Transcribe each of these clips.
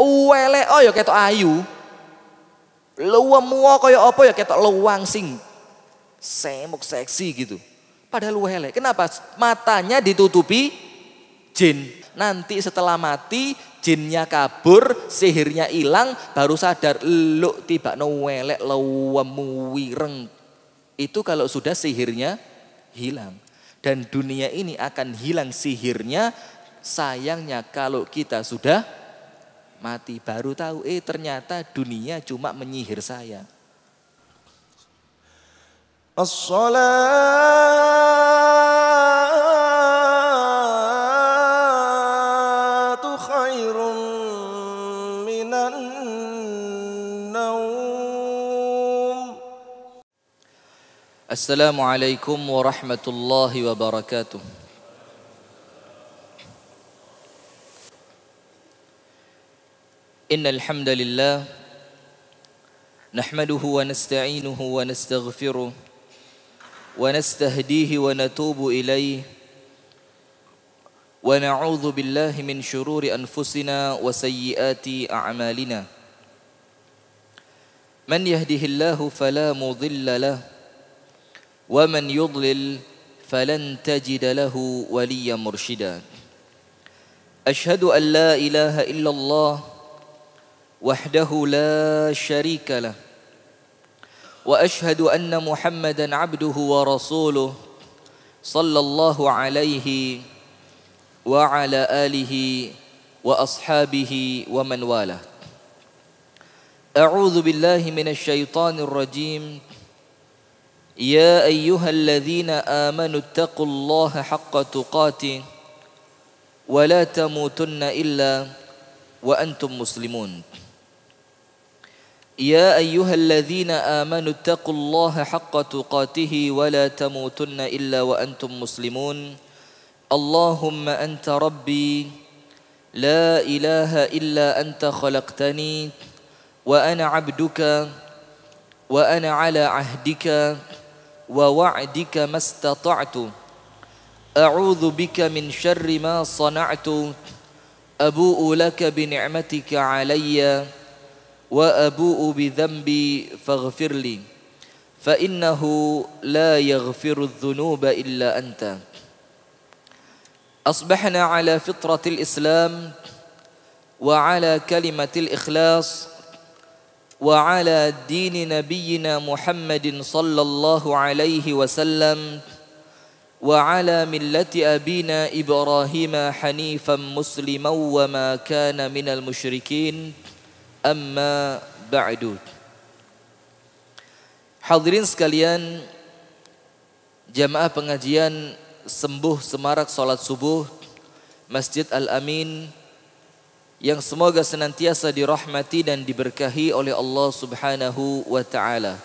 Elek oh ya ketok ayu. Luwemu kaya apa ya ketok luwang sing semuk seksi gitu. Padahal elek. Kenapa? Matanya ditutupi jin. Nanti setelah mati jinnya kabur, sihirnya hilang, baru sadar lu tiba elek luwemu wireng. Itu kalau sudah sihirnya hilang. Dan dunia ini akan hilang sihirnya. Sayangnya kalau kita sudah mati baru tahu ternyata dunia cuma menyihir saya. As-salatu khairun minan naum. Assalamualaikum warahmatullahi wabarakatuh. Innal hamdalillah nahmaduhu wa nasta'inuhu wa nastaghfiruh wa nastahdihi wa natubu ilayhi wa na'udzu billahi min shururi anfusina wa sayyiati a'malina. Man yahdihillahu fala mudilla lahu wa man yudlil falan tajida lahu waliyyan murshida. Ashhadu an la ilaha illallah وحده لا شريك له وأشهد أن محمدا عبده ورسوله صلى الله عليه وعلى آله وأصحابه ومن والاه. أعوذ بالله من الشيطان الرجيم. يا أيها الذين آمنوا اتقوا الله حق تقاته ولا تموتن إلا وأنتم مسلمون. يا أيها الذين آمنوا اتقوا الله حق تقاته ولا تموتن إلا وأنتم مسلمون. اللهم أنت ربي لا إله إلا أنت خلقتني وأنا عبدك وأنا على عهدك ووعدك ما استطعت أعوذ بك من شر ما صنعت أبوء لك بنعمتك علي وأبوء بذنبي فاغفر لي فإنه لا يغفر الذنوب إلا أنت. أصبحنا على فطرة الإسلام وعلى كلمة الإخلاص وعلى دين نبينا محمد صلى الله عليه وسلم وعلى ملة أبينا إبراهيم حنيفا مسلما وما كان من المشركين. Amma ba'du. Hadirin sekalian, jamaah pengajian Sembuh Semarak Salat Subuh Masjid Al-Amin yang semoga senantiasa dirahmati dan diberkahi oleh Allah Subhanahu wa taala.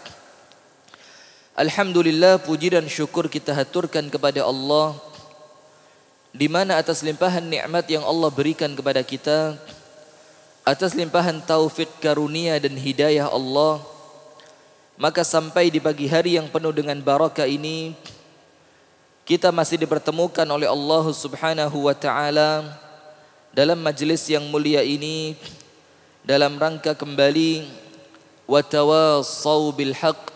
Alhamdulillah, puji dan syukur kita haturkan kepada Allah di mana atas limpahan nikmat yang Allah berikan kepada kita, atas limpahan taufik karunia dan hidayah Allah, maka sampai di pagi hari yang penuh dengan barakah ini kita masih dipertemukan oleh Allah Subhanahu wa taala dalam majlis yang mulia ini dalam rangka kembali wa tawassau bil haqq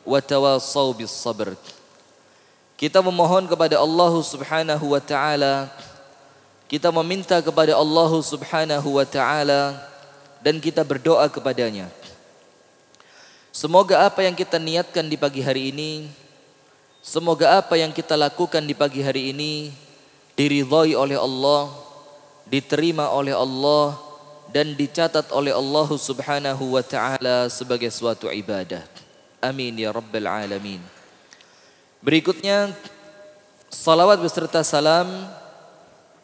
wa tawassau bis sabr. Kita memohon kepada Allah Subhanahu wa taala, kita meminta kepada Allah Subhanahu wa taala dan kita berdoa kepadanya. Semoga apa yang kita niatkan di pagi hari ini, semoga apa yang kita lakukan di pagi hari ini diridhai oleh Allah, diterima oleh Allah dan dicatat oleh Allah Subhanahu wa taala sebagai suatu ibadah. Amin ya rabbal alamin. Berikutnya salawat beserta salam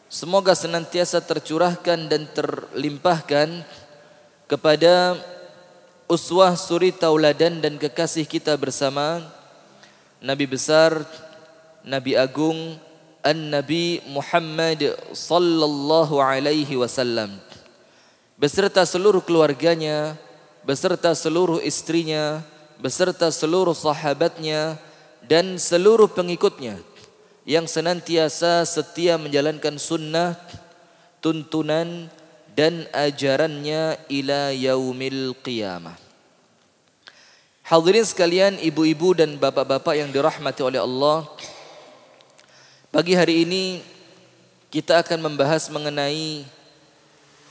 semoga senantiasa tercurahkan dan terlimpahkan kepada uswah suri tauladan dan kekasih kita bersama Nabi besar, Nabi agung, An-Nabi Muhammad sallallahu alaihi wasallam beserta seluruh keluarganya, beserta seluruh istrinya, beserta seluruh sahabatnya dan seluruh pengikutnya yang senantiasa setia menjalankan sunnah, tuntunan, dan ajarannya ila yaumil qiyamah. Hadirin sekalian, ibu-ibu dan bapak-bapak yang dirahmati oleh Allah, pagi hari ini kita akan membahas mengenai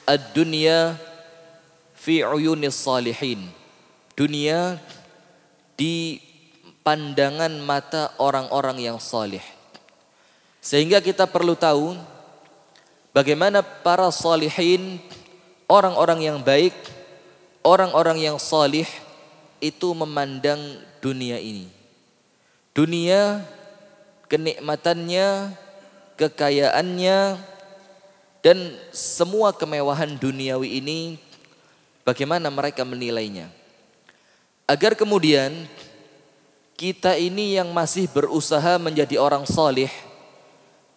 ad-dunya fi uyunis salihin. Dunia di pandangan mata orang-orang yang salih. Sehingga kita perlu tahu bagaimana para salihin, orang-orang yang baik, orang-orang yang salih itu memandang dunia ini. Dunia, kenikmatannya, kekayaannya, dan semua kemewahan duniawi ini, bagaimana mereka menilainya. Agar kemudian kita ini yang masih berusaha menjadi orang salih,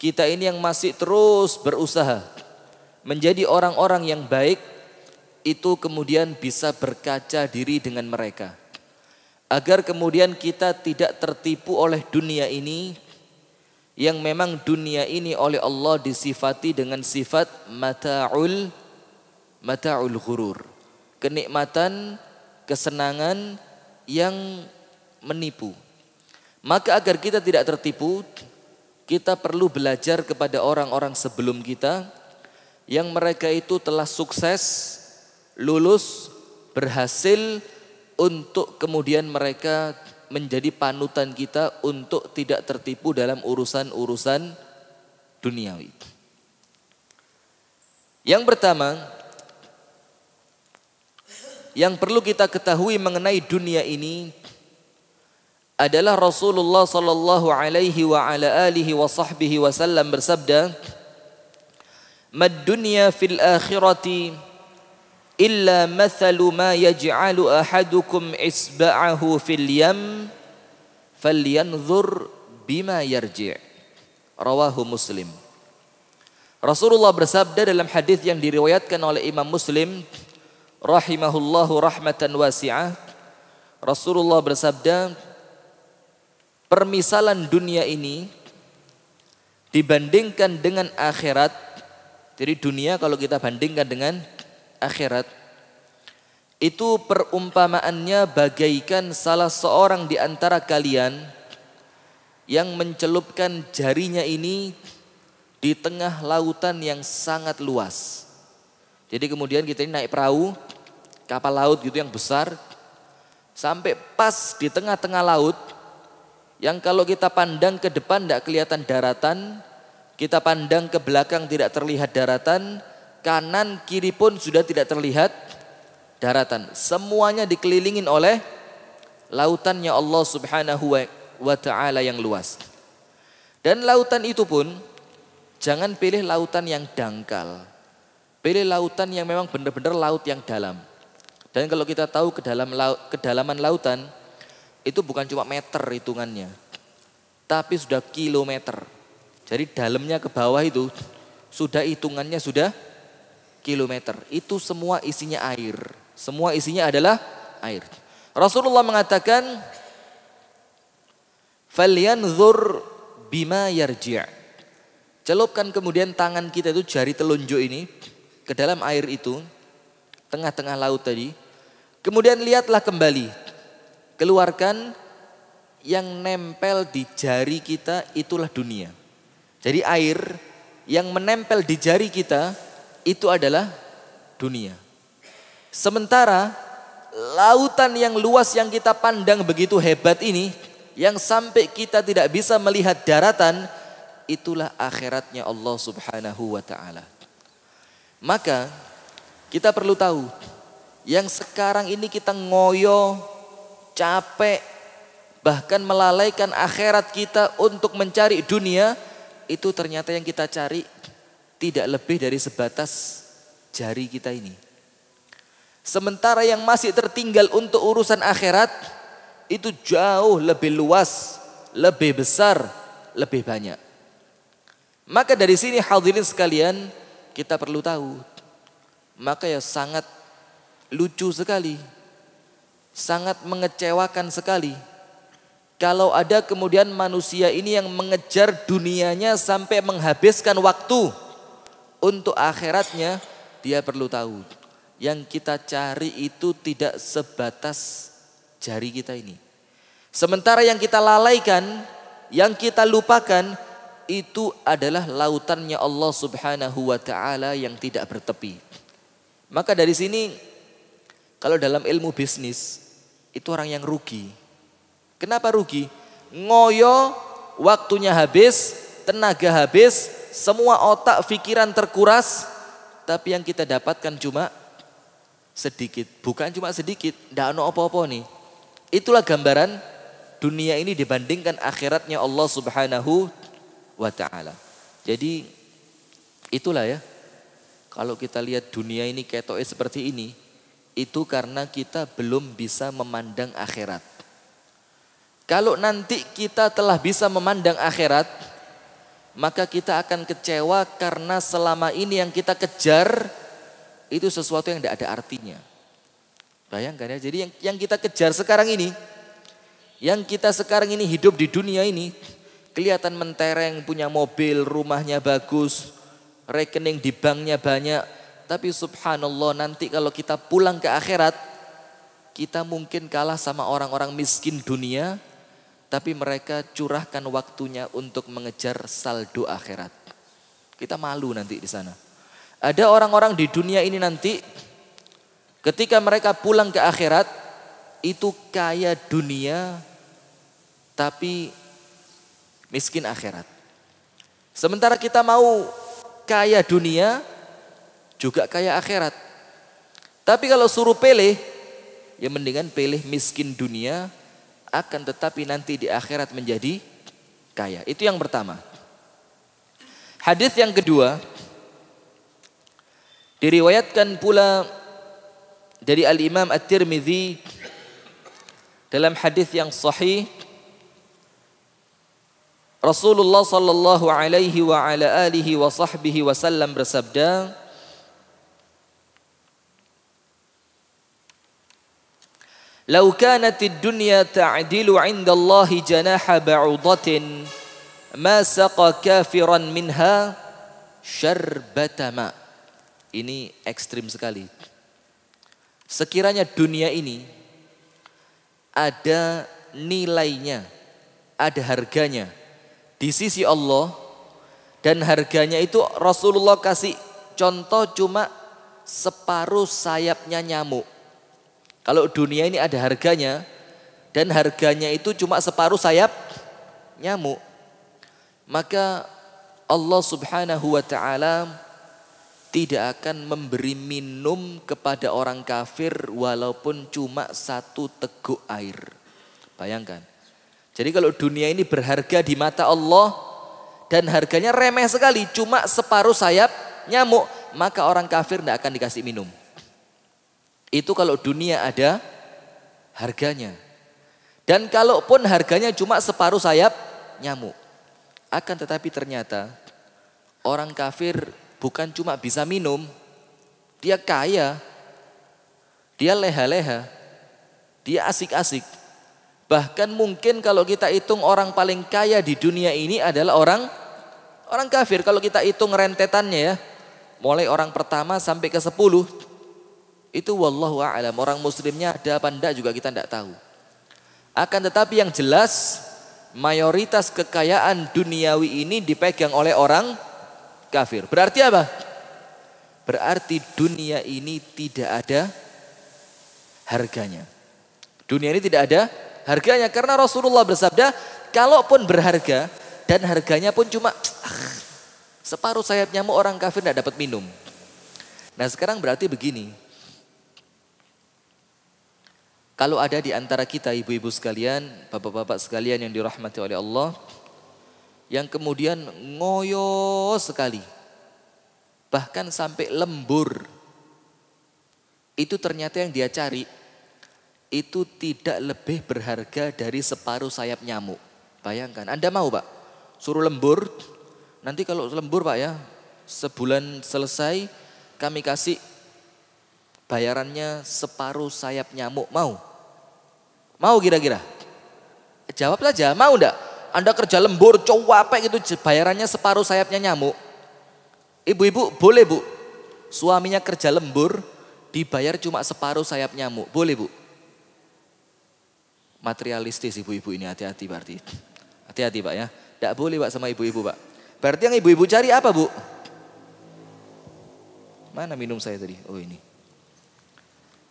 kita ini yang masih terus berusaha menjadi orang-orang yang baik, itu kemudian bisa berkaca diri dengan mereka. Agar kemudian kita tidak tertipu oleh dunia ini, yang memang dunia ini oleh Allah disifati dengan sifat mata'ul ghurur. Kenikmatan, kesenangan yang menipu. Maka agar kita tidak tertipu, kita perlu belajar kepada orang-orang sebelum kita yang mereka itu telah sukses, lulus, berhasil, untuk kemudian mereka menjadi panutan kita untuk tidak tertipu dalam urusan-urusan duniawi. Yang pertama, yang perlu kita ketahui mengenai dunia ini adalah Rasulullah sallallahu alaihi wa ala alihi wa sahbihi wasallam bersabda, "Mad dunya fil akhirati illa mathalu ma yaj'alu ahadukum isba'ahu fil yam falyanzur bima yarji'." Rawahu Muslim. Rasulullah bersabda dalam hadis yang diriwayatkan oleh Imam Muslim rahimahullahu rahmatan wasi'ah. Rasulullah bersabda, permisalan dunia ini dibandingkan dengan akhirat. Jadi dunia kalau kita bandingkan dengan akhirat, itu perumpamaannya bagaikan salah seorang di antara kalian yang mencelupkan jarinya ini di tengah lautan yang sangat luas. Jadi kemudian kita ini naik perahu, kapal laut gitu yang besar, sampai pas di tengah-tengah laut, yang kalau kita pandang ke depan tidak kelihatan daratan, kita pandang ke belakang tidak terlihat daratan, kanan kiri pun sudah tidak terlihat daratan. Semuanya dikelilingin oleh lautannya Allah subhanahu wa ta'ala yang luas. Dan lautan itu pun jangan pilih lautan yang dangkal. Pilih lautan yang memang benar-benar laut yang dalam. Dan kalau kita tahu kedalaman lautan itu bukan cuma meter hitungannya, tapi sudah kilometer. Jadi dalamnya ke bawah itu sudah hitungannya sudah kilometer. Itu semua isinya air. Semua isinya adalah air. Rasulullah mengatakan, "Falyanzur bima yarji'." Celupkan kemudian tangan kita itu, jari telunjuk ini, ke dalam air itu, tengah-tengah laut tadi. Kemudian lihatlah kembali. Keluarkan yang nempel di jari kita, itulah dunia. Jadi air yang menempel di jari kita itu adalah dunia. Sementara lautan yang luas yang kita pandang begitu hebat ini, yang sampai kita tidak bisa melihat daratan, itulah akhiratnya Allah subhanahu wa ta'ala. Maka kita perlu tahu, yang sekarang ini kita ngoyo, capek, bahkan melalaikan akhirat kita untuk mencari dunia, itu ternyata yang kita cari tidak lebih dari sebatas jari kita ini. Sementara yang masih tertinggal untuk urusan akhirat itu jauh lebih luas, lebih besar, lebih banyak. Maka dari sini hadirin sekalian, kita perlu tahu, maka ya sangat lucu sekali, sangat mengecewakan sekali kalau ada kemudian manusia ini yang mengejar dunianya sampai menghabiskan waktu untuk akhiratnya, dia perlu tahu. Yang kita cari itu tidak sebatas jari kita ini. Sementara yang kita lalaikan, yang kita lupakan, itu adalah lautannya Allah Subhanahu wa ta'ala yang tidak bertepi. Maka dari sini, kalau dalam ilmu bisnis, itu orang yang rugi. Kenapa rugi? Ngoyo, waktunya habis, tenaga habis, semua otak pikiran terkuras, tapi yang kita dapatkan cuma sedikit. Bukan cuma sedikit, tidak ada apa-apa nih. Itulah gambaran dunia ini dibandingkan akhiratnya Allah Subhanahu wa ta'ala. Jadi itulah ya, kalau kita lihat dunia ini ketoknya seperti ini, itu karena kita belum bisa memandang akhirat. Kalau nanti kita telah bisa memandang akhirat, maka kita akan kecewa karena selama ini yang kita kejar itu sesuatu yang tidak ada artinya. Bayangkan ya, jadi yang kita kejar sekarang ini, yang kita sekarang ini hidup di dunia ini, kelihatan mentereng, punya mobil, rumahnya bagus, rekening di banknya banyak. Tapi subhanallah, nanti kalau kita pulang ke akhirat, kita mungkin kalah sama orang-orang miskin dunia, tapi mereka curahkan waktunya untuk mengejar saldo akhirat. Kita malu nanti di sana. Ada orang-orang di dunia ini nanti, ketika mereka pulang ke akhirat, itu kaya dunia, tapi miskin akhirat. Sementara kita mau kaya dunia, juga kaya akhirat. Tapi kalau suruh pilih, ya mendingan pilih miskin dunia, akan tetapi nanti di akhirat menjadi kaya. Itu yang pertama. Hadis yang kedua, diriwayatkan pula dari Al-Imam At-Tirmidzi dalam hadis yang sahih, Rasulullah sallallahu alaihi wa ala alihi wa sahbihi wasallam bersabda, "Lau kanatid dunya ta'dilu 'inda Allahi janaha ba'udatin, ma saqa kafiran minha syarbata ma." Ini ekstrim sekali. Sekiranya dunia ini ada nilainya, ada harganya di sisi Allah, dan harganya itu Rasulullah kasih contoh cuma separuh sayapnya nyamuk. Kalau dunia ini ada harganya, dan harganya itu cuma separuh sayap nyamuk, maka Allah Subhanahu wa ta'ala tidak akan memberi minum kepada orang kafir walaupun cuma satu teguk air. Bayangkan. Jadi kalau dunia ini berharga di mata Allah dan harganya remeh sekali, cuma separuh sayap nyamuk, maka orang kafir tidak akan dikasih minum. Itu kalau dunia ada harganya. Dan kalaupun harganya cuma separuh sayap nyamuk. Akan tetapi ternyata orang kafir bukan cuma bisa minum, dia kaya, dia leha-leha, dia asik-asik. Bahkan mungkin kalau kita hitung orang paling kaya di dunia ini adalah orang kafir. Kalau kita hitung rentetannya ya, mulai orang pertama sampai ke 10, itu wallahu a'lam. Orang muslimnya ada apa enggak juga kita enggak tahu. Akan tetapi yang jelas, mayoritas kekayaan duniawi ini dipegang oleh orang kafir. Berarti apa? Berarti dunia ini tidak ada harganya. Dunia ini tidak ada harganya karena Rasulullah bersabda, kalaupun berharga dan harganya pun cuma separuh sayap nyamuk, orang kafir tidak dapat minum. Nah sekarang berarti begini, kalau ada di antara kita ibu-ibu sekalian, bapak-bapak sekalian yang dirahmati oleh Allah, yang kemudian ngoyo sekali, bahkan sampai lembur, itu ternyata yang dia cari itu tidak lebih berharga dari separuh sayap nyamuk. Bayangkan, Anda mau Pak, suruh lembur, nanti kalau lembur Pak ya, sebulan selesai kami kasih bayarannya separuh sayap nyamuk, mau? Mau kira-kira? Jawab saja, mau enggak? Anda kerja lembur, capek gitu, bayarannya separuh sayapnya nyamuk. Ibu-ibu boleh Bu, suaminya kerja lembur, dibayar cuma separuh sayap nyamuk. Boleh Bu? Materialistis ibu-ibu ini, hati-hati berarti. Hati-hati Pak ya. Tidak boleh Pak sama ibu-ibu Pak. Berarti yang ibu-ibu cari apa Bu? Mana minum saya tadi? Oh ini.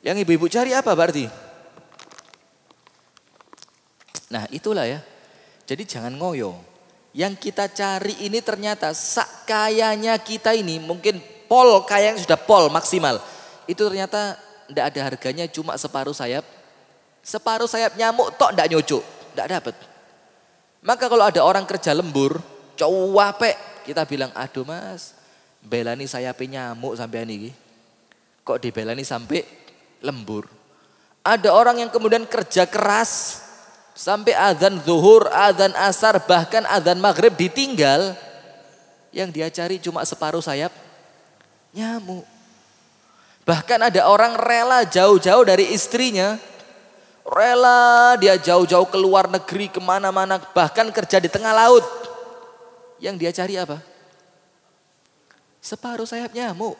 Yang ibu-ibu cari apa berarti? Nah itulah ya. Jadi jangan ngoyo. Yang kita cari ini ternyata kayanya kita ini mungkin pol, kayaknya sudah pol maksimal. Itu ternyata tidak ada harganya, cuma separuh sayap. Separuh sayap nyamuk tok tidak nyocok. Tidak dapat. Maka kalau ada orang kerja lembur, capek, kita bilang, aduh mas, belani sayapnya nyamuk sampai ini. Kok dibelani sampai lembur. Ada orang yang kemudian kerja keras sampai azan zuhur, azan asar, bahkan azan maghrib ditinggal. Yang dia cari cuma separuh sayap nyamuk. Bahkan ada orang rela jauh-jauh dari istrinya. Rela dia jauh-jauh ke luar negeri kemana-mana, bahkan kerja di tengah laut. Yang dia cari apa? Separuh sayap nyamuk.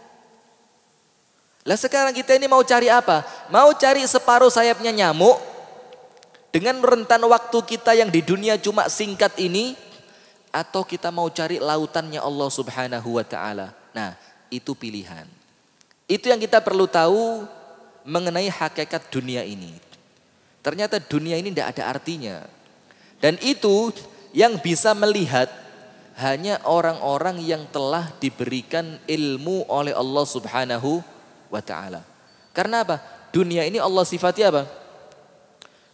Lah sekarang kita ini mau cari apa? Mau cari separuh sayapnya nyamuk dengan rentan waktu kita yang di dunia cuma singkat ini, atau kita mau cari lautannya Allah Subhanahu wa taala. Nah, itu pilihan. Itu yang kita perlu tahu mengenai hakikat dunia ini. Ternyata dunia ini tidak ada artinya. Dan itu yang bisa melihat hanya orang-orang yang telah diberikan ilmu oleh Allah Subhanahu wa ta'ala. Karena apa? Dunia ini Allah sifati apa?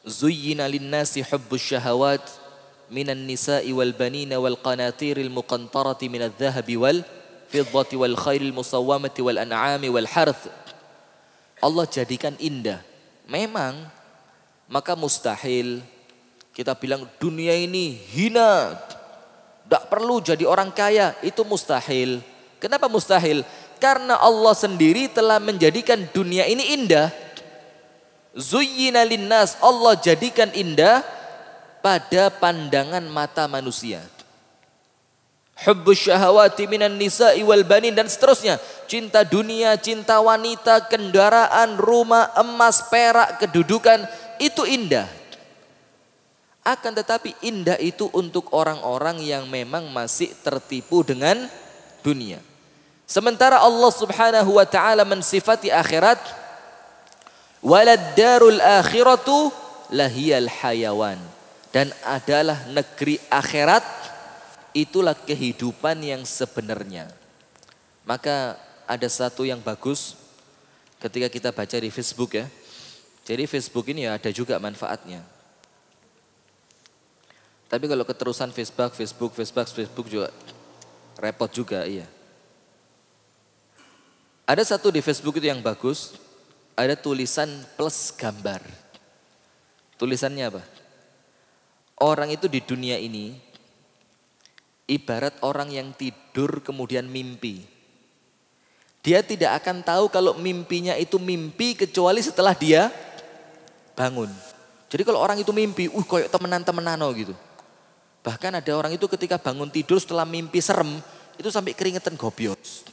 Zuyyina linnasi hubbus syahawat minan nisa'i wal banina wal qanatiril muqantarati minadh dhahabi wal fiddati wal khairil musawwamati wal an'ami wal harth. Allah jadikan indah. Memang maka mustahil kita bilang dunia ini hina, tidak perlu jadi orang kaya, itu mustahil. Kenapa mustahil? Karena Allah sendiri telah menjadikan dunia ini indah. Zuyyina linnas, Allah jadikan indah pada pandangan mata manusia. Hubbus syahawati minan nisa'i wal banin, dan seterusnya. Cinta dunia, cinta wanita, kendaraan, rumah, emas, perak, kedudukan, itu indah. Akan tetapi indah itu untuk orang-orang yang memang masih tertipu dengan dunia. Sementara Allah Subhanahu wa taala mensifati akhirat, walad darul akhiratu lahiyal hayawan, dan adalah negeri akhirat, itulah kehidupan yang sebenarnya. Maka ada satu yang bagus ketika kita baca di Facebook ya. Jadi Facebook ini ya ada juga manfaatnya. Tapi kalau keterusan Facebook juga repot juga, iya. Ada satu di Facebook itu yang bagus, ada tulisan plus gambar. Tulisannya apa? Orang itu di dunia ini ibarat orang yang tidur kemudian mimpi. Dia tidak akan tahu kalau mimpinya itu mimpi kecuali setelah dia bangun. Jadi kalau orang itu mimpi, kayak temenan-temenan gitu. Bahkan ada orang itu ketika bangun tidur setelah mimpi serem, itu sampai keringetan gobios.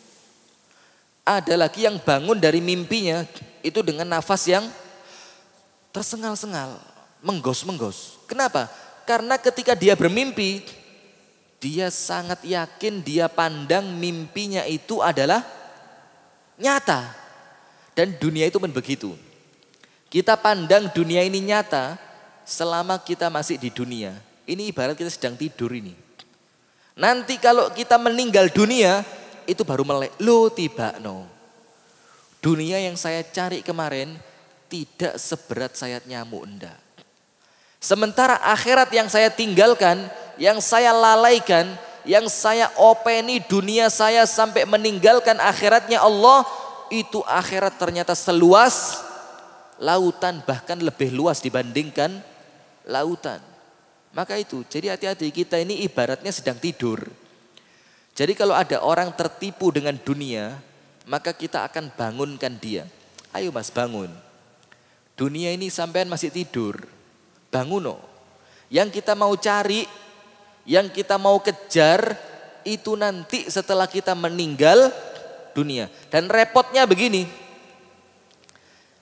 Ada lagi yang bangun dari mimpinya itu dengan nafas yang tersengal-sengal, menggos-menggos. Kenapa? Karena ketika dia bermimpi, dia sangat yakin, dia pandang mimpinya itu adalah nyata. Dan dunia itu pun begitu. Kita pandang dunia ini nyata selama kita masih di dunia. Ini ibarat kita sedang tidur ini. Nanti kalau kita meninggal dunia, itu baru melek. Tiba no. Dunia yang saya cari kemarin tidak seberat sayap nyamuk, enggak. Sementara akhirat yang saya tinggalkan, yang saya lalaikan, yang saya openi dunia saya sampai meninggalkan akhiratnya Allah, itu akhirat ternyata seluas lautan, bahkan lebih luas dibandingkan lautan. Maka itu, jadi hati-hati, kita ini ibaratnya sedang tidur. Jadi kalau ada orang tertipu dengan dunia, maka kita akan bangunkan dia. Ayo mas, bangun. Dunia ini sampean masih tidur. Bangun. Yang kita mau cari, yang kita mau kejar, itu nanti setelah kita meninggal, dunia. Dan repotnya begini,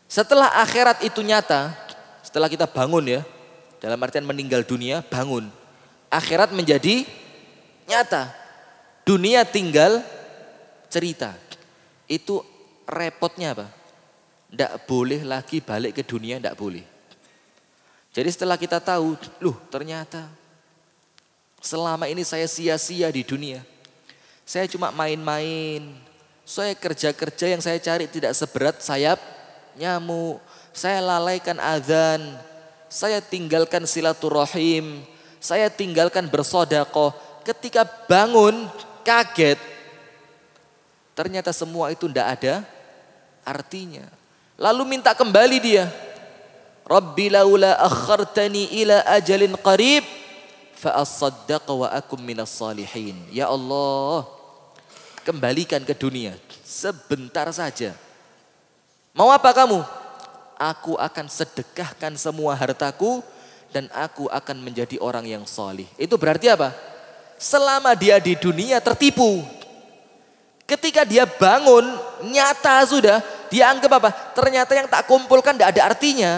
setelah akhirat itu nyata, setelah kita bangun ya, dalam artian meninggal dunia, bangun. Akhirat menjadi nyata. Dunia tinggal cerita. Itu repotnya apa? Tidak boleh lagi balik ke dunia, tidak boleh. Jadi setelah kita tahu, loh ternyata selama ini saya sia-sia di dunia. Saya cuma main-main. Saya kerja-kerja yang saya cari tidak seberat sayap nyamuk. Saya lalaikan azan. Saya tinggalkan silaturahim. Saya tinggalkan bersedekah. Ketika bangun kaget. Ternyata semua itu tidak ada artinya. Lalu minta kembali dia. Rabbi laula akhartani ila ajalin qarib fa asaddaqa wa akum minas salihin. Ya Allah, kembalikan ke dunia sebentar saja. Mau apa kamu? Aku akan sedekahkan semua hartaku dan aku akan menjadi orang yang salih. Itu berarti apa? Selama dia di dunia tertipu. Ketika dia bangun, nyata sudah, dia anggap apa? Ternyata yang tak kumpulkan tidak ada artinya.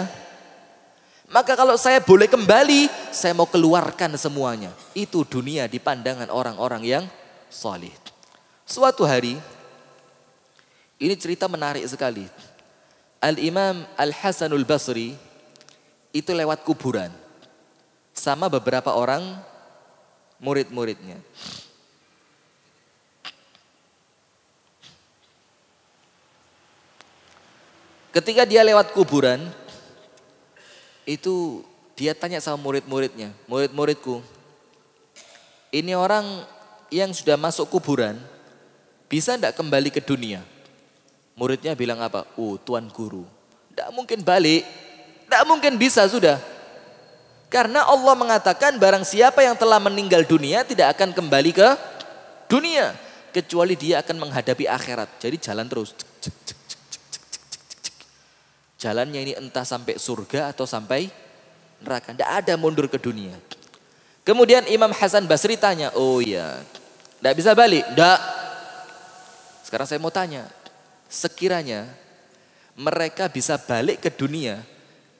Maka kalau saya boleh kembali, saya mau keluarkan semuanya. Itu dunia di pandangan orang-orang yang salih. Suatu hari, ini cerita menarik sekali. Al-Imam Al-Hasanul Basri itu lewat kuburan. Sama beberapa orang murid-muridnya. Ketika dia lewat kuburan, itu dia tanya sama murid-muridnya, murid-muridku, ini orang yang sudah masuk kuburan, bisa enggak kembali ke dunia? Muridnya bilang apa? Oh Tuan Guru, enggak mungkin balik, enggak mungkin bisa sudah. Karena Allah mengatakan barang siapa yang telah meninggal dunia tidak akan kembali ke dunia. Kecuali dia akan menghadapi akhirat, jadi jalan terus. Jalannya ini entah sampai surga atau sampai neraka. Tidak ada mundur ke dunia. Kemudian Imam Hasan Basri tanya, oh iya, tidak bisa balik? Tidak. Sekarang saya mau tanya, sekiranya mereka bisa balik ke dunia,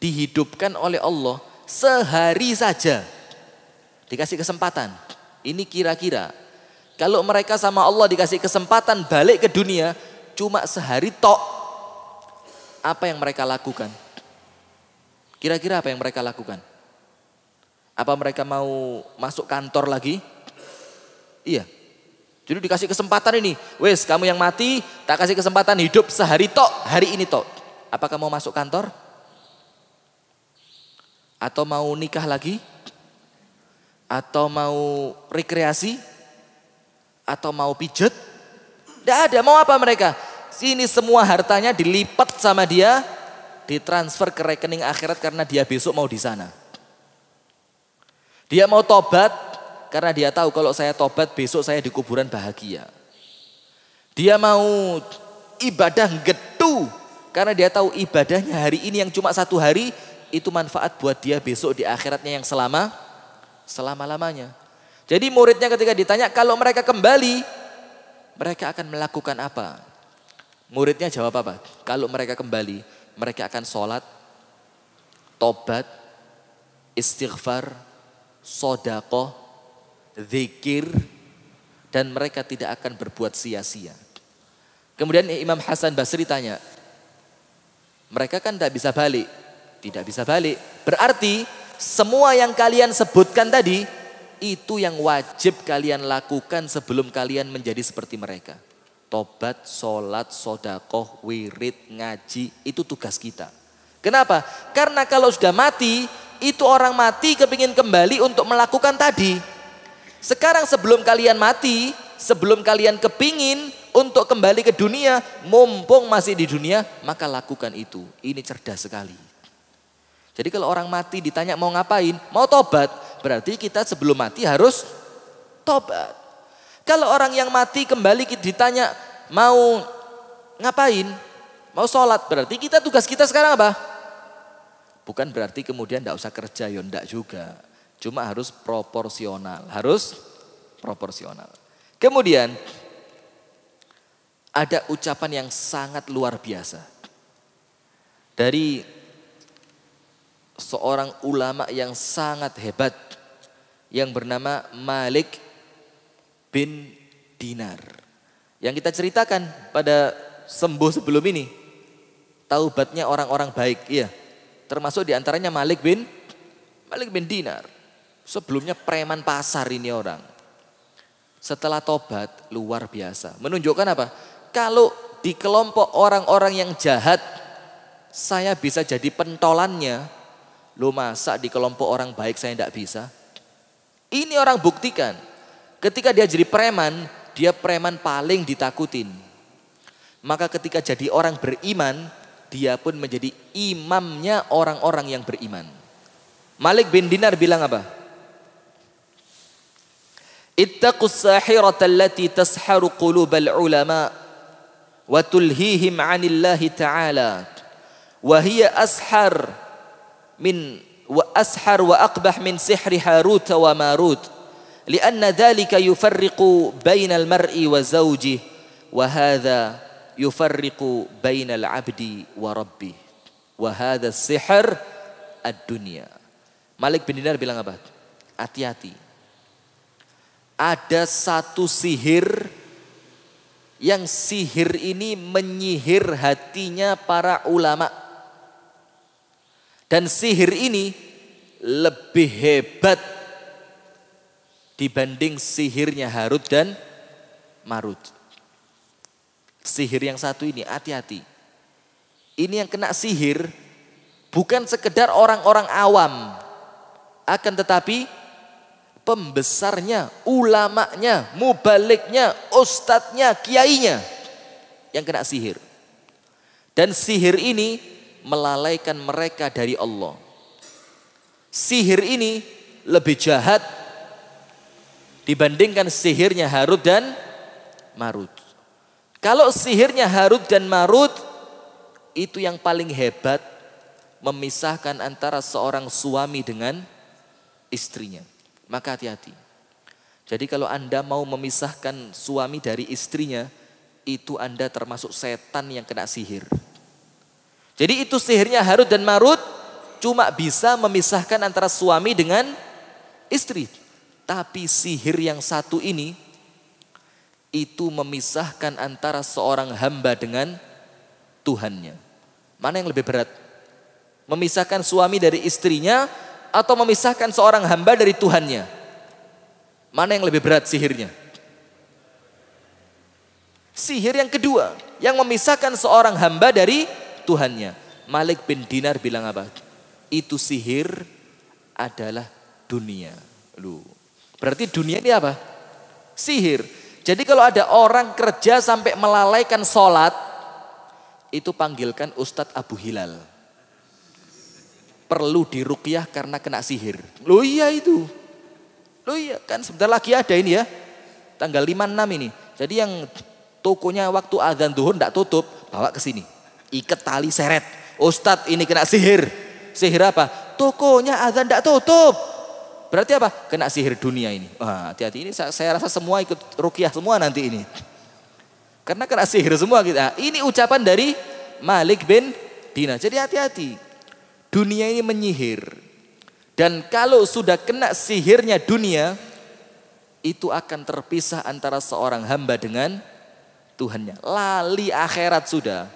dihidupkan oleh Allah sehari saja, dikasih kesempatan. Ini kira-kira, kalau mereka sama Allah dikasih kesempatan balik ke dunia, cuma sehari tok, apa yang mereka lakukan? Kira-kira apa yang mereka lakukan? Apa mereka mau masuk kantor lagi? Iya. Jadi dikasih kesempatan ini. Wes kamu yang mati tak kasih kesempatan hidup sehari tok. Hari ini tok. Apakah mau masuk kantor? Atau mau nikah lagi? Atau mau rekreasi? Atau mau pijet? Tidak ada. Mau apa mereka? Sini semua hartanya dilipat sama dia, ditransfer ke rekening akhirat karena dia besok mau di sana. Dia mau tobat karena dia tahu kalau saya tobat besok saya di kuburan bahagia. Dia mau ibadah gedu karena dia tahu ibadahnya hari ini yang cuma satu hari itu manfaat buat dia besok di akhiratnya yang selama-lamanya. Jadi muridnya ketika ditanya kalau mereka kembali, mereka akan melakukan apa? Muridnya jawab apa? Kalau mereka kembali, mereka akan sholat, tobat, istighfar, sodaqoh, zikir, dan mereka tidak akan berbuat sia-sia. Kemudian Imam Hasan Basri tanya, mereka kan tidak bisa balik. Tidak bisa balik. Berarti semua yang kalian sebutkan tadi, itu yang wajib kalian lakukan sebelum kalian menjadi seperti mereka. Tobat, sholat, sodakoh, wirid, ngaji, itu tugas kita. Kenapa? Karena kalau sudah mati, itu orang mati kepingin kembali untuk melakukan tadi. Sekarang sebelum kalian mati, sebelum kalian kepingin untuk kembali ke dunia, mumpung masih di dunia, maka lakukan itu. Ini cerdas sekali. Jadi kalau orang mati ditanya mau ngapain, mau tobat, berarti kita sebelum mati harus tobat. Kalau orang yang mati kembali ditanya mau ngapain, mau sholat, berarti kita tugas kita sekarang apa? Bukan berarti kemudian tidak usah kerja, ya enggak juga. Cuma harus proporsional, Kemudian ada ucapan yang sangat luar biasa dari seorang ulama yang sangat hebat yang bernama Malik bin Dinar. Yang kita ceritakan pada sembuh sebelum ini, taubatnya orang-orang baik, iya. Termasuk diantaranya Malik bin Dinar. Sebelumnya preman pasar ini orang. Setelah tobat luar biasa. Menunjukkan apa? Kalau di kelompok orang-orang yang jahat, saya bisa jadi pentolannya. Lu masa di kelompok orang baik saya tidak bisa? Ini orang buktikan. Ketika dia jadi preman, dia preman paling ditakutin. Maka ketika jadi orang beriman, dia pun menjadi imamnya orang-orang yang beriman. Malik bin Dinar bilang apa? Ittaqus sahirata allati tasharu qulubal ulama wa tulhihim 'anillahi ta'ala wa hiya ashar wa aqbah min sihri Harut wa Marut lianna dhalika yufarriqu bainal mar'i wa zawjihi wa hadha yufarriqu bainal 'abdi wa rabbih wa hadha sihr ad-dunya. Malik bin Dinar bilang apa? Hati-hati. Ada satu sihir yang sihir ini menyihir hatinya para ulama. Dan sihir ini lebih hebat dibanding sihirnya Harut dan Marut. Sihir yang satu ini, hati-hati. Ini yang kena sihir bukan sekedar orang-orang awam. Akan tetapi pembesarnya, ulamanya, mubaliknya, ustadznya, kiainya yang kena sihir. Dan sihir ini melalaikan mereka dari Allah. Sihir ini lebih jahat dibandingkan sihirnya Harut dan Marut. Kalau sihirnya Harut dan Marut itu yang paling hebat, memisahkan antara seorang suami dengan istrinya. Maka hati-hati. Jadi kalau Anda mau memisahkan suami dari istrinya, itu Anda termasuk setan yang kena sihir. Jadi itu sihirnya Harut dan Marut cuma bisa memisahkan antara suami dengan istri. Tapi sihir yang satu ini, itu memisahkan antara seorang hamba dengan Tuhannya. Mana yang lebih berat? Memisahkan suami dari istrinya atau memisahkan seorang hamba dari Tuhannya? Mana yang lebih berat sihirnya? Sihir yang kedua, yang memisahkan seorang hamba dari Tuhannya. Malik bin Dinar bilang apa? Itu sihir adalah dunia. Berarti dunia ini apa? Sihir. Jadi kalau ada orang kerja sampai melalaikan sholat, itu panggilkan Ustadz Abu Hilal. Perlu diruqyah karena kena sihir. Loh iya itu. Loh iya kan sebentar lagi ada ini ya. Tanggal 5-6 ini. Jadi yang tokonya waktu azan zuhur enggak tutup, bawa ke sini. Ikat tali seret. Ustadz ini kena sihir. Sihir apa? Tokonya azan enggak tutup. Berarti apa? Kena sihir dunia ini. Wah, hati-hati ini saya rasa semua ikut ruqyah semua nanti ini. Karena kena sihir semua kita. Ini ucapan dari Malik bin Dinar. Jadi hati-hati. Dunia ini menyihir. Dan kalau sudah kena sihirnya dunia, itu akan terpisah antara seorang hamba dengan Tuhannya. Lali akhirat sudah.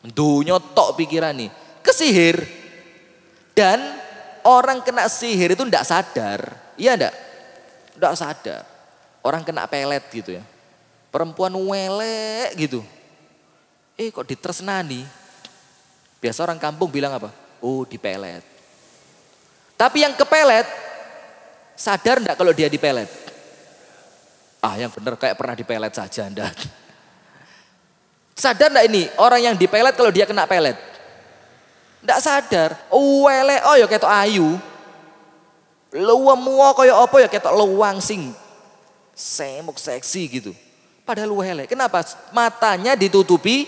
Dunia tok pikiran nih. Kesihir. Dan orang kena sihir itu tidak sadar. Iya enggak? Tidak sadar. Orang kena pelet gitu ya. Perempuan welek gitu. Kok ditresnani. Biasa orang kampung bilang apa? Oh dipelet. Tapi yang kepelet sadar enggak kalau dia dipelet? Ah yang benar kayak pernah dipelet saja Anda. Sadar enggak ini orang yang dipelet kalau dia kena pelet? Enggak sadar. Oh welek oh ya ketok ayu. Luwemu kaya apa ya ketok luwang sing semuk seksi gitu. Padahal welek. Kenapa? Matanya ditutupi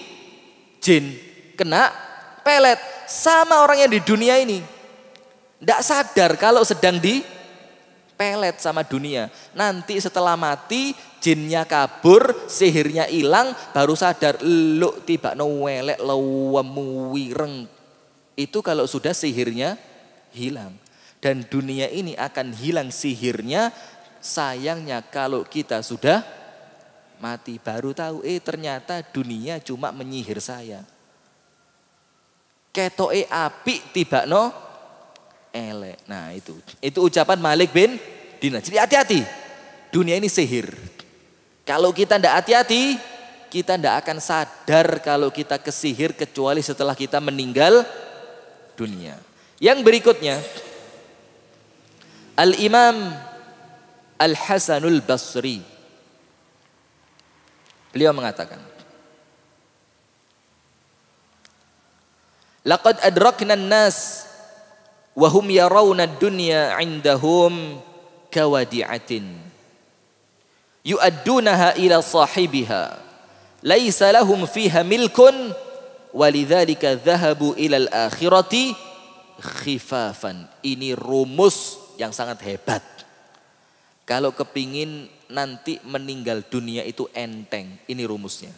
jin. Kena pelet. Sama orang yang di dunia ini. Tidak sadar kalau sedang pelet sama dunia. Nanti setelah mati jinnya kabur, sihirnya hilang, baru sadar lu tiba no welek lawemu wireng. Itu kalau sudah sihirnya hilang. Dan dunia ini akan hilang sihirnya. Sayangnya kalau kita sudah mati baru tahu ternyata dunia cuma menyihir saya. Ketoke apik tiba no elek. Nah itu ucapan Malik bin Dinar. Jadi hati-hati. Dunia ini sihir. Kalau kita tidak hati-hati, kita tidak akan sadar kalau kita kesihir kecuali setelah kita meninggal dunia. Yang berikutnya, Al-Imam Al-Hasanul Basri. Beliau mengatakan, laqad adrakna an-nas wa hum yarawna ad-dunya 'indahum kawadi'atin yu'addunaha ila sahibiha laisa lahum fiha milkun walidzalika dhahabu ila al-akhirati khifafan. Ini rumus yang sangat hebat. Kalau kepingin nanti meninggal dunia itu enteng, ini rumusnya.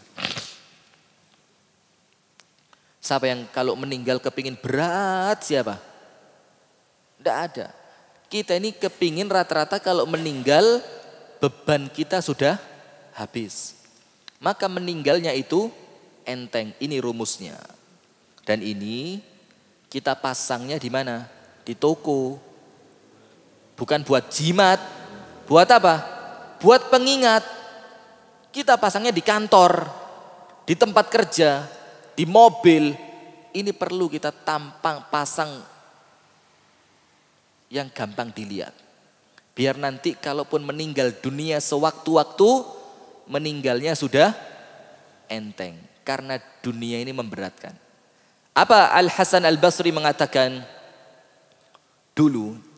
Siapa yang kalau meninggal kepingin berat siapa? Tidak ada. Kita ini kepingin rata-rata kalau meninggal beban kita sudah habis. Maka meninggalnya itu enteng, ini rumusnya. Dan ini kita pasangnya di mana? Di toko. Bukan buat jimat. Buat apa? Buat pengingat. Kita pasangnya di kantor, di tempat kerja, di mobil. Ini perlu kita pasang yang gampang dilihat. Biar nanti kalaupun meninggal dunia sewaktu-waktu, meninggalnya sudah enteng. Karena dunia ini memberatkan. Apa Al-Hasan Al-Basri mengatakan? Dulu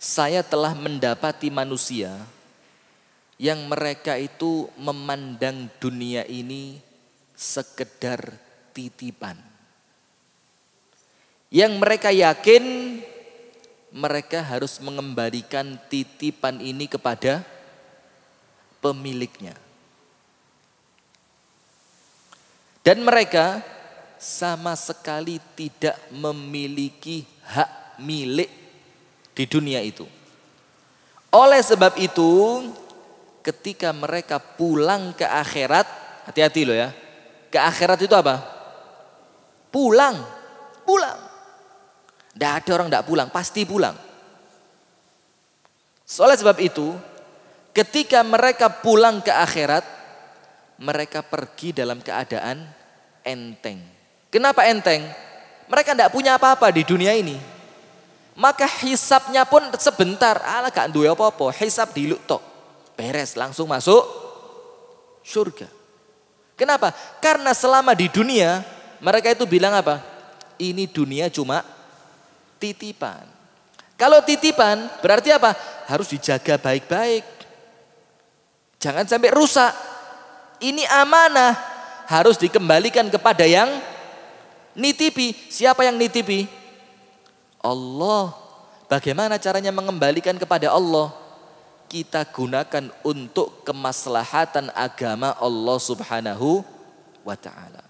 saya telah mendapati manusia yang mereka itu memandang dunia ini sekedar titipan. Yang mereka yakin mereka harus mengembalikan titipan ini kepada pemiliknya. Dan mereka sama sekali tidak memiliki hak milik di dunia itu. Oleh sebab itu, ketika mereka pulang ke akhirat, hati-hati loh ya. Ke akhirat itu apa? Pulang. Tidak ada orang tidak pulang, pasti pulang. Oleh sebab itu, ketika mereka pulang ke akhirat, mereka pergi dalam keadaan enteng. Kenapa enteng? Mereka tidak punya apa-apa di dunia ini. Maka hisabnya pun sebentar, gak duwe apa-apa, hisab diluk tok. Beres, langsung masuk surga. Kenapa? Karena selama di dunia, mereka itu bilang apa? Ini dunia cuma titipan. Kalau titipan berarti apa? Harus dijaga baik-baik. Jangan sampai rusak. Ini amanah, harus dikembalikan kepada yang nitipi. Siapa yang nitipi? Allah. Bagaimana caranya mengembalikan kepada Allah? Kita gunakan untuk kemaslahatan agama Allah Subhanahu wa ta'ala.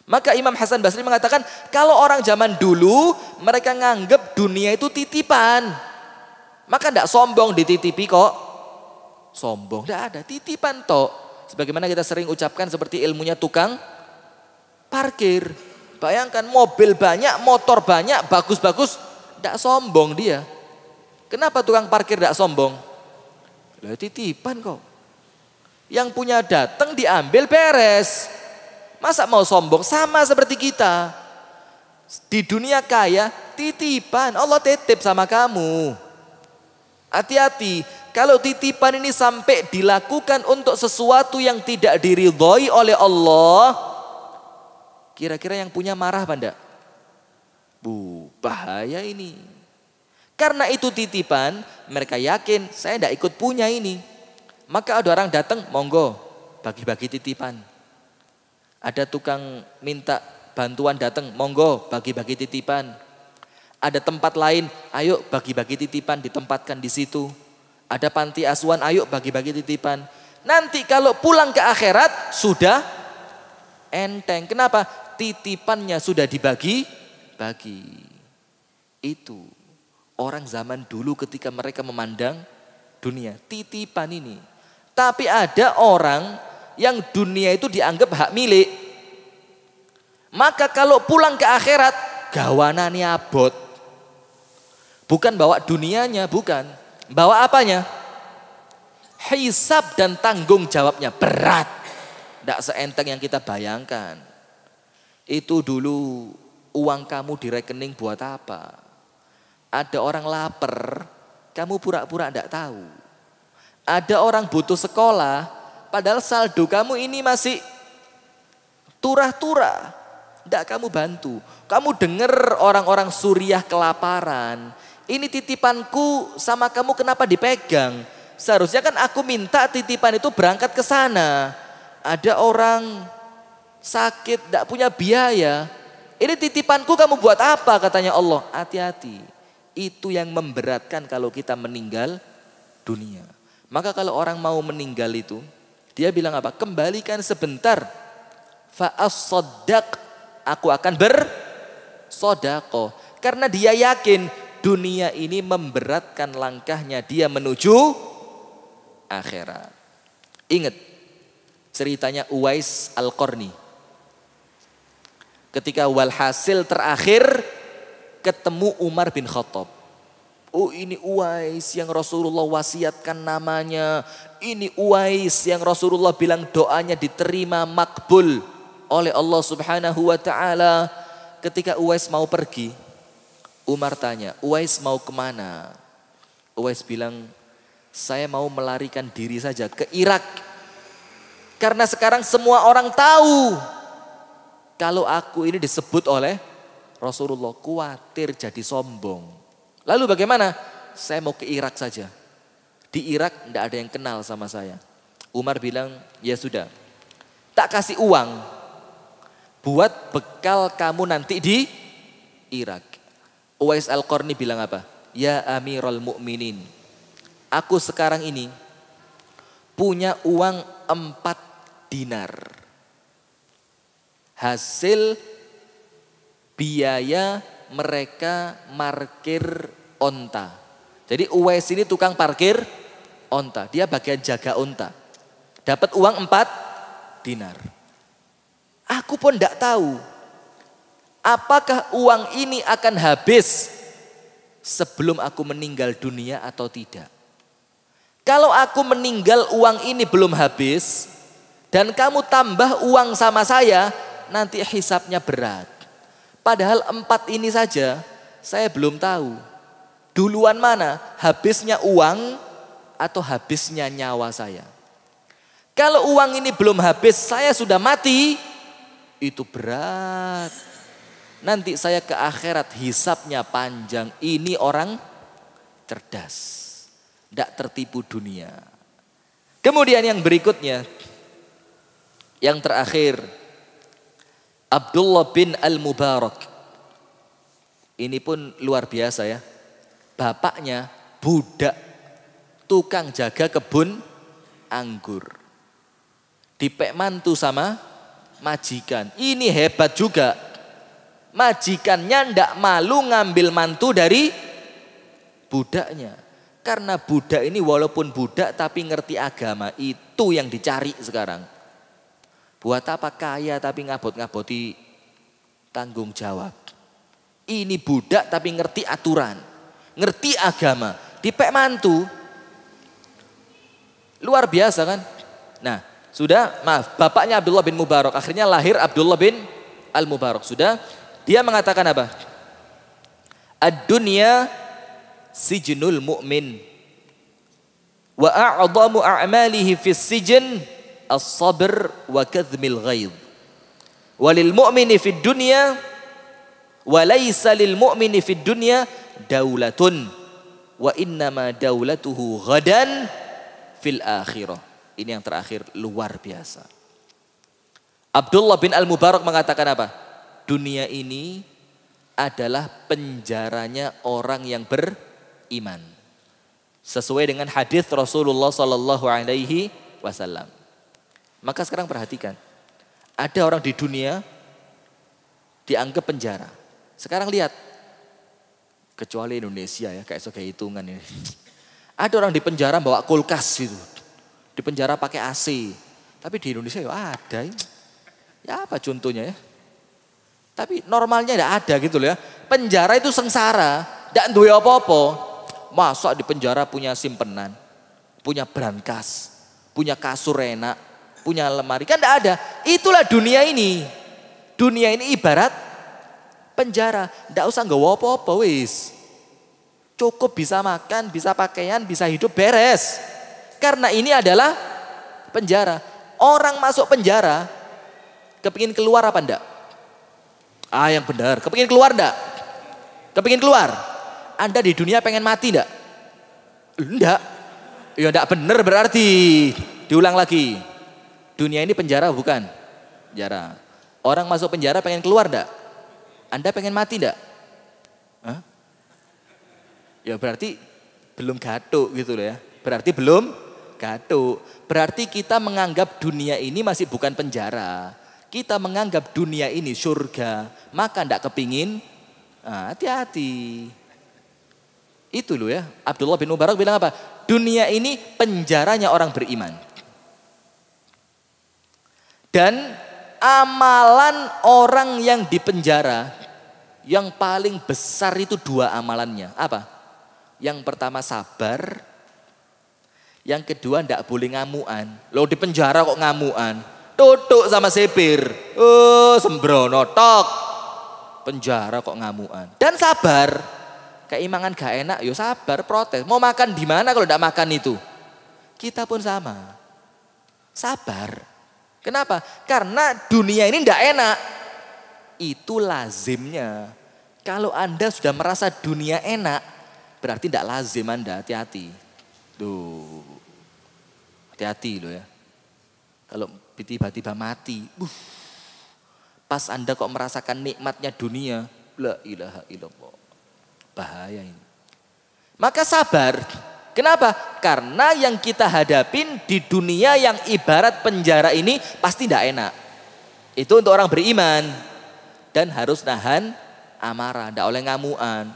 Maka Imam Hasan Basri mengatakan, kalau orang zaman dulu mereka nganggap dunia itu titipan. Maka tidak sombong dititipi kok. Sombong, tidak ada, titipan tok. Sebagaimana kita sering ucapkan seperti ilmunya tukang parkir. Bayangkan mobil banyak, motor banyak, bagus-bagus. Tidak sombong dia. Kenapa tukang parkir tidak sombong? Lah titipan kok. Yang punya datang diambil beres. Masa mau sombong? Sama seperti kita. Di dunia kaya titipan. Allah titip sama kamu. Hati-hati. Kalau titipan ini sampai dilakukan untuk sesuatu yang tidak diridhoi oleh Allah. Kira-kira yang punya marah apa enggak? Bahaya ini. Karena itu titipan, mereka yakin saya tidak ikut punya ini. Maka ada orang datang, monggo bagi-bagi titipan. Ada tukang minta bantuan datang, monggo bagi-bagi titipan. Ada tempat lain, ayo bagi-bagi titipan ditempatkan di situ. Ada panti asuhan, ayo bagi-bagi titipan. Nanti kalau pulang ke akhirat sudah enteng. Kenapa? Titipannya sudah dibagi-bagi. Itu orang zaman dulu ketika mereka memandang dunia, titipan ini. Tapi ada orang yang dunia itu dianggap hak milik. Maka kalau pulang ke akhirat, gawanane abot. Bukan bawa dunianya, bukan. Bawa apanya? Hisab dan tanggung jawabnya berat. Tidak seenteng yang kita bayangkan. Itu dulu uang kamu di rekening buat apa? Ada orang lapar, kamu pura-pura tidak tahu. Ada orang butuh sekolah, padahal saldo kamu ini masih turah-turah. Tidak kamu bantu. Kamu dengar orang-orang Suriah kelaparan. Ini titipanku sama kamu kenapa dipegang? Seharusnya kan aku minta titipan itu berangkat ke sana. Ada orang sakit, tidak punya biaya. Ini titipanku kamu buat apa katanya Allah. Hati-hati. Itu yang memberatkan kalau kita meninggal dunia. Maka kalau orang mau meninggal itu, dia bilang apa? Kembalikan sebentar. Fa'as-soddaq. Aku akan bersodaqoh. Karena dia yakin dunia ini memberatkan langkahnya dia menuju akhirat. Ingat ceritanya Uwais Al-Qarni. Ketika walhasil terakhir ketemu Umar bin Khattab. Oh ini Uwais yang Rasulullah wasiatkan namanya. Ini Uwais yang Rasulullah bilang doanya diterima makbul oleh Allah Subhanahu wa ta'ala. Ketika Uwais mau pergi, Umar tanya, Uwais mau kemana? Uwais bilang, saya mau melarikan diri saja ke Irak. Karena sekarang semua orang tahu kalau aku ini disebut oleh Rasulullah, khawatir jadi sombong. Lalu bagaimana? Saya mau ke Irak saja. Di Irak tidak ada yang kenal sama saya. Umar bilang, ya sudah, tak kasih uang buat bekal kamu nanti di Irak. Uwais Al-Qarni bilang apa? Ya Amirul Mukminin, aku sekarang ini punya uang 4 dinar. Hasil biaya mereka parkir onta. Jadi Uwais ini tukang parkir onta. Dia bagian jaga onta. Dapat uang 4 dinar. Aku pun tidak tahu apakah uang ini akan habis sebelum aku meninggal dunia atau tidak. Kalau aku meninggal uang ini belum habis dan kamu tambah uang sama saya, nanti hisapnya berat. Padahal 4 ini saja saya belum tahu. Duluan mana? Habisnya uang atau habisnya nyawa saya? Kalau uang ini belum habis, saya sudah mati, itu berat. Nanti saya ke akhirat hisapnya panjang. Ini orang cerdas. Tidak tertipu dunia. Kemudian yang berikutnya. Yang terakhir. Abdullah bin Al-Mubarak. Ini pun luar biasa ya. Bapaknya budak. Tukang jaga kebun anggur. Dipek mantu sama majikan. Ini hebat juga. Majikannya ndak malu ngambil mantu dari budaknya. Karena budak ini walaupun budak tapi ngerti agama. Itu yang dicari sekarang. Buat apa kaya tapi ngabot-ngaboti tanggung jawab. Ini budak tapi ngerti aturan. Ngerti agama. Dipek mantu. Luar biasa kan. Nah sudah maaf. Bapaknya Abdullah bin Mubarak. Akhirnya lahir Abdullah bin Al-Mubarak. Sudah. Dia mengatakan apa? Ad-dunya sijnul mu'min. Wa a'zamu a'malihi fis sijn as-sabr wa kadhmil ghaidh. Walil mu'mini fid dunya wa laysa lil mu'mini fid dunya daulatun wa innama daulatuhu ghadan fil akhirah. Ini yang terakhir luar biasa. Abdullah bin Al-Mubarak mengatakan apa? Dunia ini adalah penjaranya orang yang beriman. Sesuai dengan hadis Rasulullah Sallallahu Alaihi Wasallam. Maka sekarang perhatikan, ada orang di dunia dianggap penjara. Sekarang lihat, kecuali Indonesia ya, kayak hitungan ini. Ada orang di penjara bawa kulkas gitu, di penjara pakai AC. Tapi di Indonesia ya ada. Ya apa contohnya ya? Tapi normalnya tidak ada gitu loh ya. Penjara itu sengsara, tidak duwe apa-apa. Masa di penjara punya simpenan, punya brankas, punya kasur enak, punya lemari. Kan tidak ada. Itulah dunia ini. Dunia ini ibarat penjara. Tidak usah nggawa apa-apa wis. Cukup bisa makan, bisa pakaian, bisa hidup beres. Karena ini adalah penjara. Orang masuk penjara, kepingin keluar apa enggak? Yang benar. Kepingin keluar enggak? Kepingin keluar? Anda di dunia pengen mati enggak? Enggak. Ya enggak benar berarti. Diulang lagi. Dunia ini penjara bukan? Penjara. Orang masuk penjara pengen keluar enggak? Anda pengen mati enggak? Hah? Ya berarti belum gatuk gitu loh ya. Berarti belum gatuk. Berarti kita menganggap dunia ini masih bukan penjara. Kita menganggap dunia ini surga, maka tidak kepingin, hati-hati. Itu loh ya, Abdullah bin Mubarak bilang apa? Dunia ini penjaranya orang beriman. Dan amalan orang yang di penjara, yang paling besar itu 2 amalannya. Apa? Yang pertama sabar, yang kedua tidak boleh ngamuan. Loh di penjara kok ngamuan? Tutuk sama sipir. Sembrono tok. Penjara kok ngamuan. Dan sabar. Keimangan gak enak, yo sabar, protes. Mau makan di mana kalau tidak makan itu? Kita pun sama. Sabar. Kenapa? Karena dunia ini tidak enak. Itu lazimnya. Kalau Anda sudah merasa dunia enak, berarti tidak lazim Anda, hati-hati. Tuh. Hati-hati loh ya. Kalau tiba-tiba mati, pas Anda kok merasakan nikmatnya dunia, la ilaha illallah. Bahaya ini. Maka sabar. Kenapa? Karena yang kita hadapin di dunia yang ibarat penjara ini pasti tidak enak. Itu untuk orang beriman. Dan harus nahan amarah, tidak oleh ngamuan.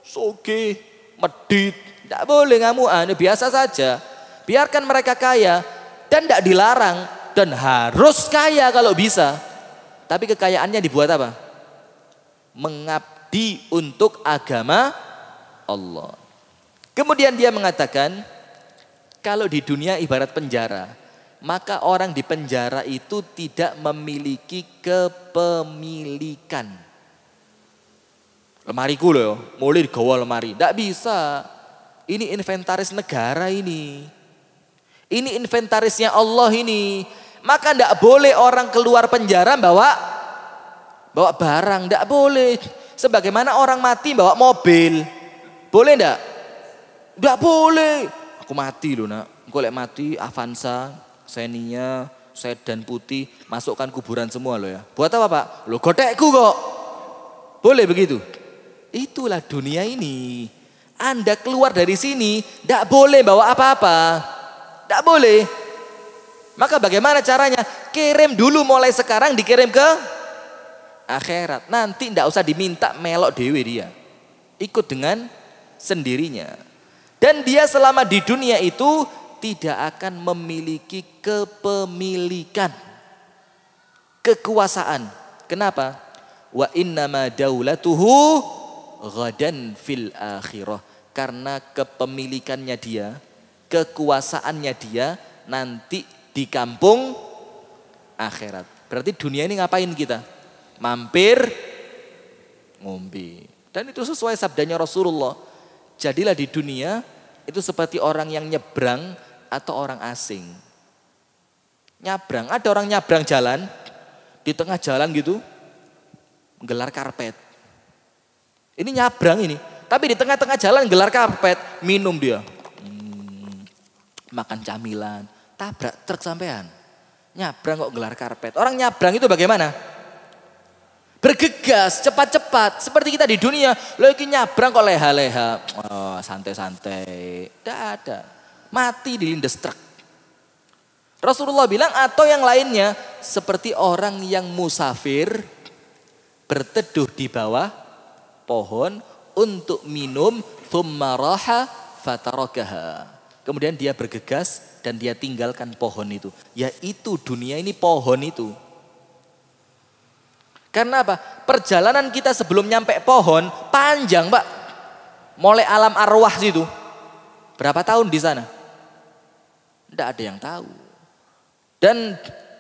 Soge, medit, tidak boleh ngamuan, biasa saja. Biarkan mereka kaya. Dan tidak dilarang dan harus kaya kalau bisa. Tapi kekayaannya dibuat apa? Mengabdi untuk agama Allah. Kemudian dia mengatakan, kalau di dunia ibarat penjara, maka orang di penjara itu tidak memiliki kepemilikan. Lemariku loh, mulai digawa lemari. Tidak bisa. Ini inventaris negara ini. Ini inventarisnya Allah ini. Maka tidak boleh orang keluar penjara bawa barang. Tidak boleh. Sebagaimana orang mati bawa mobil. Boleh tidak? Tidak boleh. Aku mati loh nak. Aku mati Avanza, Xenia, sedan putih. Masukkan kuburan semua loh ya. Buat apa pak? Loh godekku kok. Boleh begitu? Itulah dunia ini. Anda keluar dari sini tidak boleh bawa apa-apa. Tidak boleh. Maka bagaimana caranya? Kirim dulu mulai sekarang, dikirim ke akhirat. Nanti tidak usah diminta melok dewe dia. Ikut dengan sendirinya. Dan dia selama di dunia itu tidak akan memiliki kepemilikan. Kekuasaan. Kenapa? Wa innama daulatuhu ghadan fil akhirah. Karena kepemilikannya dia, kekuasaannya dia nanti di kampung akhirat. Berarti dunia ini ngapain kita? Mampir, ngombe. Dan itu sesuai sabdanya Rasulullah. Jadilah di dunia itu seperti orang yang nyebrang atau orang asing. Nyabrang, ada orang nyabrang jalan, di tengah jalan gitu, gelar karpet. Ini nyabrang ini, tapi di tengah-tengah jalan gelar karpet, minum dia. Makan camilan, tabrak truk sampean. Nyabrang kok gelar karpet. Orang nyabrang itu bagaimana? Bergegas, cepat-cepat. Seperti kita di dunia, lagi nyabrang kok leha-leha. Oh, santai-santai. Tidak ada. Mati dilindas truk. Rasulullah bilang atau yang lainnya. Seperti orang yang musafir berteduh di bawah pohon untuk minum. Thumma raha fatarakaha. Kemudian dia bergegas dan dia tinggalkan pohon itu. Yaitu dunia ini pohon itu. Karena apa? Perjalanan kita sebelum nyampe pohon panjang, Pak. Mulai alam arwah situ. Berapa tahun di sana? Tidak ada yang tahu. Dan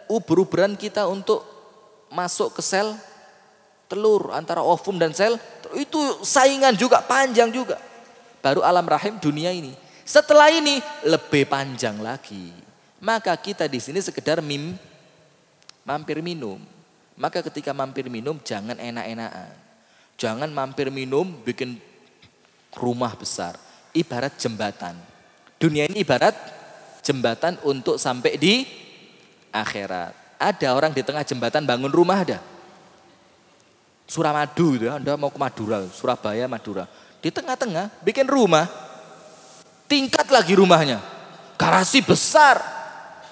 uber-uberan kita untuk masuk ke sel telur antara ovum dan sel itu saingan juga, panjang juga. Baru alam rahim dunia ini. Setelah ini lebih panjang lagi. Maka kita di sini sekedar mampir minum. Maka ketika mampir minum jangan enak-enakan. Jangan mampir minum bikin rumah besar. Ibarat jembatan. Dunia ini ibarat jembatan untuk sampai di akhirat. Ada orang di tengah jembatan bangun rumah ada. Suramadu itu, Anda mau ke Madura, Surabaya, Madura. Di tengah-tengah bikin rumah. Tingkat lagi rumahnya. Garasi besar.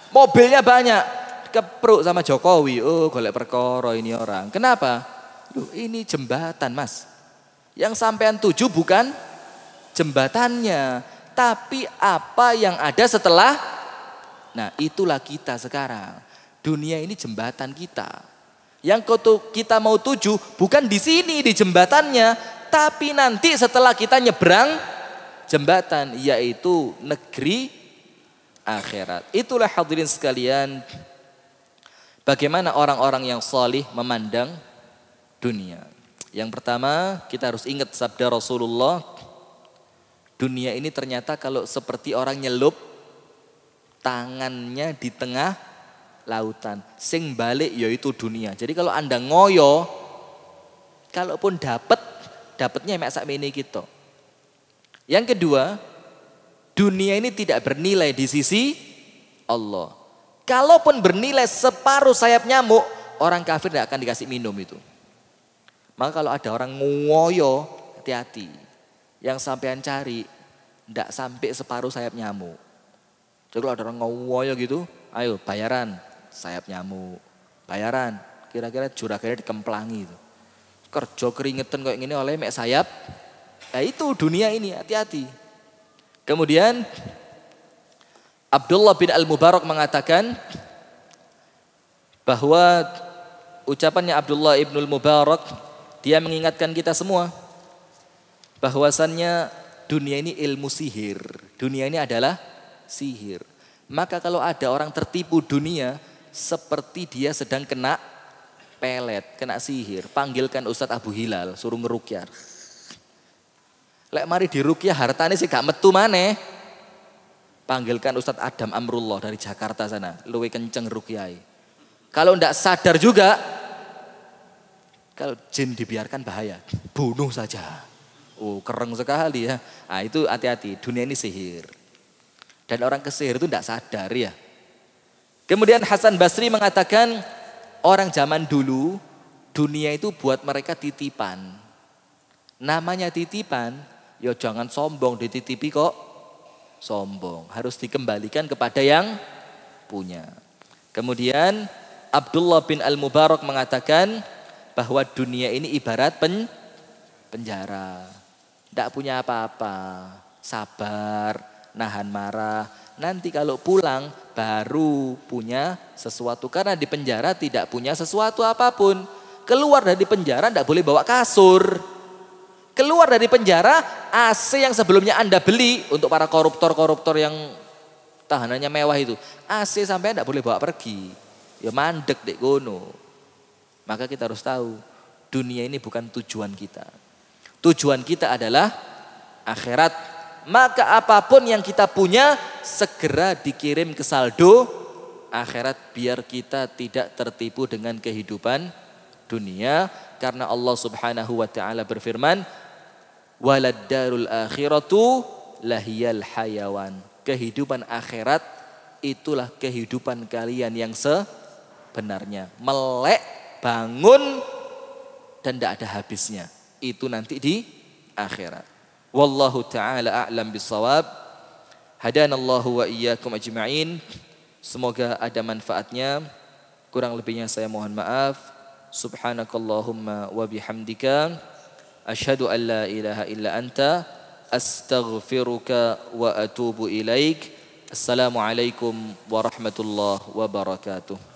Mobilnya banyak. Kepruk sama Jokowi, oh golek perkara ini orang. Kenapa? Loh, ini jembatan, Mas. Yang sampean tuju bukan jembatannya, tapi apa yang ada setelah. Nah, itulah kita sekarang. Dunia ini jembatan kita. Yang kita mau tuju bukan di sini di jembatannya, tapi nanti setelah kita nyebrang jembatan, yaitu negeri akhirat. Itulah hadirin sekalian. Bagaimana orang-orang yang salih memandang dunia. Yang pertama kita harus ingat sabda Rasulullah. Dunia ini ternyata kalau seperti orang nyelup tangannya di tengah lautan. Sing balik yaitu dunia. Jadi kalau Anda ngoyo, kalaupun dapatnya mek sakmene kita. Yang kedua, dunia ini tidak bernilai di sisi Allah. Kalaupun bernilai separuh sayap nyamuk, orang kafir tidak akan dikasih minum itu. Maka kalau ada orang ngoyo, hati-hati. Yang sampean cari, tidak sampai separuh sayap nyamuk. Jadi kalau ada orang ngoyo gitu, ayo bayaran sayap nyamuk. Bayaran, kira-kira juragannya dikemplangi itu. Kerja keringetan kayak gini oleh mek sayap. Nah itu dunia ini, hati-hati. Kemudian Abdullah bin Al-Mubarak mengatakan bahwa ucapannya Abdullah ibn Al-Mubarak, dia mengingatkan kita semua bahwasannya dunia ini ilmu sihir. Dunia ini adalah sihir. Maka kalau ada orang tertipu dunia, seperti dia sedang kena pelet, kena sihir. Panggilkan Ustadz Abu Hilal, suruh ngerukyah. Lek mari dirukyah hartanya sih gak metu maneh. Panggilkan Ustadz Adam Amrullah dari Jakarta sana. Luwe kenceng rukyai. Kalau ndak sadar juga. Kalau jin dibiarkan bahaya. Bunuh saja. Oh keren sekali ya. Nah itu hati-hati. Dunia ini sihir. Dan orang kesihir itu ndak sadar ya. Kemudian Hasan Basri mengatakan. Orang zaman dulu. Dunia itu buat mereka titipan. Namanya titipan. Ya jangan sombong dititipi kok. Sombong, harus dikembalikan kepada yang punya. Kemudian Abdullah bin Al-Mubarak mengatakan bahwa dunia ini ibarat penjara. Tidak punya apa-apa, sabar, nahan marah. Nanti kalau pulang baru punya sesuatu. Karena di penjara tidak punya sesuatu apapun. Keluar dari penjara tidak boleh bawa kasur. Keluar dari penjara, AC yang sebelumnya Anda beli untuk para koruptor-koruptor yang tahanannya mewah itu. AC sampai tidak boleh bawa pergi. Ya mandek dek gono. Maka kita harus tahu, dunia ini bukan tujuan kita. Tujuan kita adalah akhirat. Maka apapun yang kita punya, segera dikirim ke saldo akhirat. Biar kita tidak tertipu dengan kehidupan dunia. Karena Allah subhanahu wa ta'ala berfirman, walad darul akhiratu lahiyal hayawan. Kehidupan akhirat itulah kehidupan kalian yang sebenarnya. Melek, bangun, dan tidak ada habisnya. Itu nanti di akhirat. Wallahu ta'ala a'lam bisawab. Hadanallahu wa iyyakum ajma'in. Semoga ada manfaatnya. Kurang lebihnya saya mohon maaf. Subhanakallahumma wa bihamdika. Asyhadu an la ilaha illa anta. Astaghfiruka wa atubu ilaik. Assalamualaikum warahmatullahi wabarakatuh.